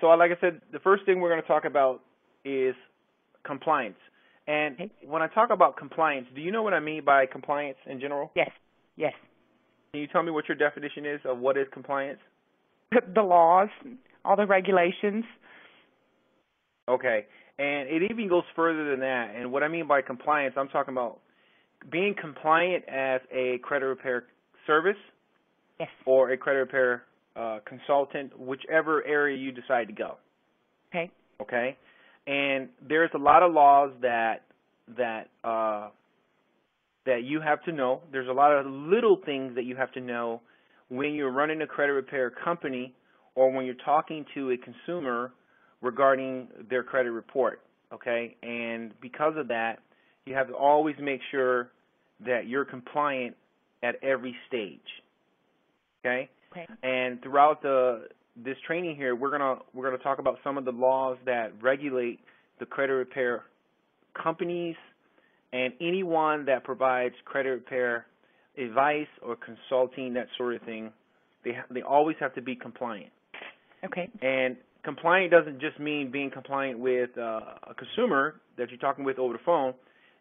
So, like I said, the first thing we're going to talk about is compliance. And Okay. when I talk about compliance, do you know what I mean by compliance in general? Yes. Yes. Can you tell me what your definition is of what is compliance? The laws, all the regulations. Okay. And it even goes further than that. And what I mean by compliance, I'm talking about being compliant as a credit repair service Yes. or a credit repair consultant, whichever area you decide to go. Okay. Okay? And there's a lot of laws that you have to know. There's a lot of little things that you have to know when you're running a credit repair company or when you're talking to a consumer regarding their credit report, okay? And because of that, you have to always make sure that you're compliant at every stage, okay? Okay. And throughout this training here, we're gonna talk about some of the laws that regulate the credit repair companies and anyone that provides credit repair advice or consulting, that sort of thing. They always have to be compliant. Okay. And compliant doesn't just mean being compliant with a consumer that you're talking with over the phone.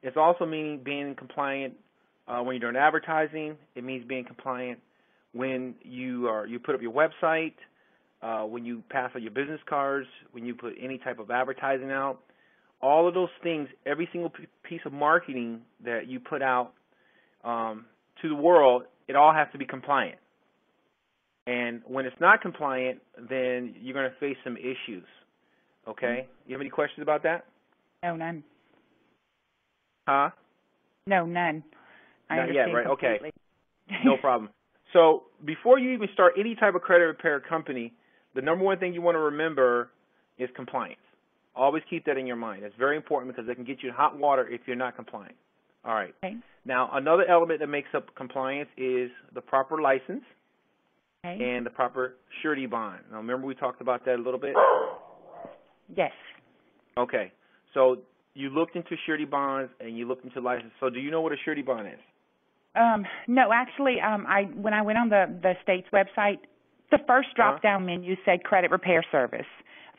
It's also meaning being compliant when you're doing advertising. It means being compliant when you put up your website, when you pass out your business cards, when you put any type of advertising out. All of those things, every single piece of marketing that you put out to the world, it all has to be compliant. And when it's not compliant, then you're going to face some issues. Okay? You have any questions about that? No, none. Huh? No, none. I Not yet, understand right? completely. Okay. No problem. So before you even start any type of credit repair company, the number one thing you want to remember is compliance. Always keep that in your mind. It's very important because it can get you in hot water if you're not compliant. All right. Okay. Now, another element that makes up compliance is the proper license. Okay. And the proper surety bond. Now, remember we talked about that a little bit? Yes. Okay. So you looked into surety bonds and you looked into license. So do you know what a surety bond is? No, actually, when I went on the state's website, the first drop-down menu said credit repair service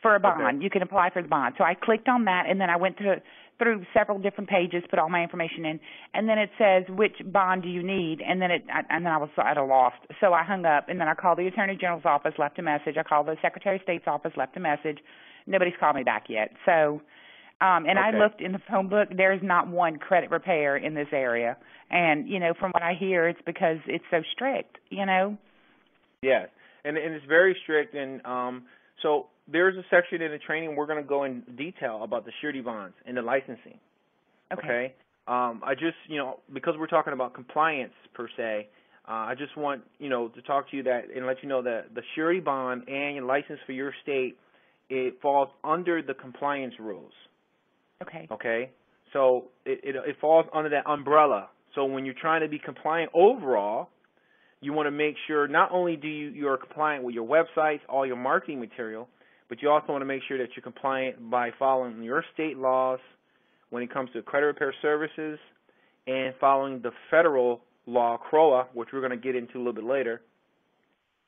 for a bond. Okay. You can apply for the bond. So I clicked on that, and then I went through several different pages, put all my information in, and then it says which bond do you need, and then I was at a loss. So I hung up, and then I called the Attorney General's office, left a message. I called the Secretary of State's office, left a message. Nobody's called me back yet. So, and I looked in the phone book. There's not one credit repair in this area, and from what I hear, it's because it's so strict. Yes, and it's very strict, and so there's a section in the training we're going to go in detail about the surety bonds and the licensing. Okay. I just, because we're talking about compliance per se, I just want, to talk to you that and let you know that the surety bond and your license for your state, it falls under the compliance rules. Okay. Okay. So it falls under that umbrella. So when you're trying to be compliant overall, you want to make sure not only do you're compliant with your websites, all your marketing material, but you also want to make sure that you're compliant by following your state laws when it comes to credit repair services and following the federal law, CROA, which we're going to get into a little bit later,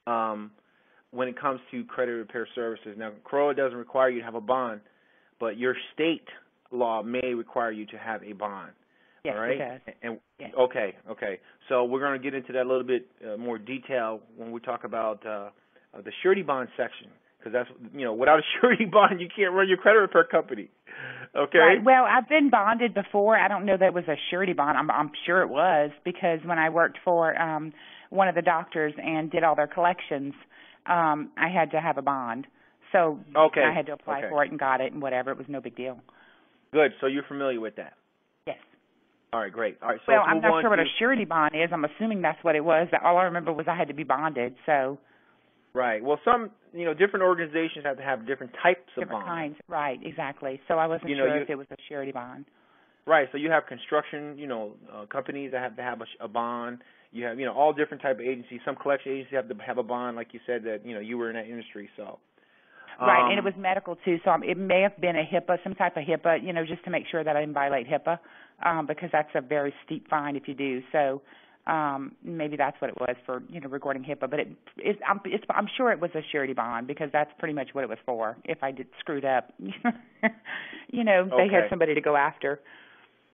when it comes to credit repair services. Now, CROA doesn't require you to have a bond, but your state law may require you to have a bond. Yes, all right? It does. And yes. Okay. So we're going to get into that a little bit more detail when we talk about the surety bond section, because that's, without a surety bond, you can't run your credit repair company. Okay. Right. Well, I've been bonded before. I don't know that it was a surety bond. I'm sure it was, because when I worked for one of the doctors and did all their collections, I had to have a bond. So I had to apply for it and got it and whatever. It was no big deal. Good. So you're familiar with that? Yes. All right, great. All right. So well, I'm not sure what a surety bond is. I'm assuming that's what it was. All I remember was I had to be bonded. So. Right. Well, some, different organizations have to have different types of bonds. Different kinds. Right, exactly. So I wasn't sure if it was a surety bond. Right. So you have construction, companies that have to have a bond. You have, all different type of agencies. Some collection agencies have to have a bond, like you said, that, you were in that industry, so. Right, and it was medical, too, so it may have been a HIPAA, some type of HIPAA, just to make sure that I didn't violate HIPAA, because that's a very steep fine if you do. So Maybe that's what it was for, regarding HIPAA. But I'm sure it was a surety bond because that's pretty much what it was for. If I did screwed up, they Okay. had somebody to go after.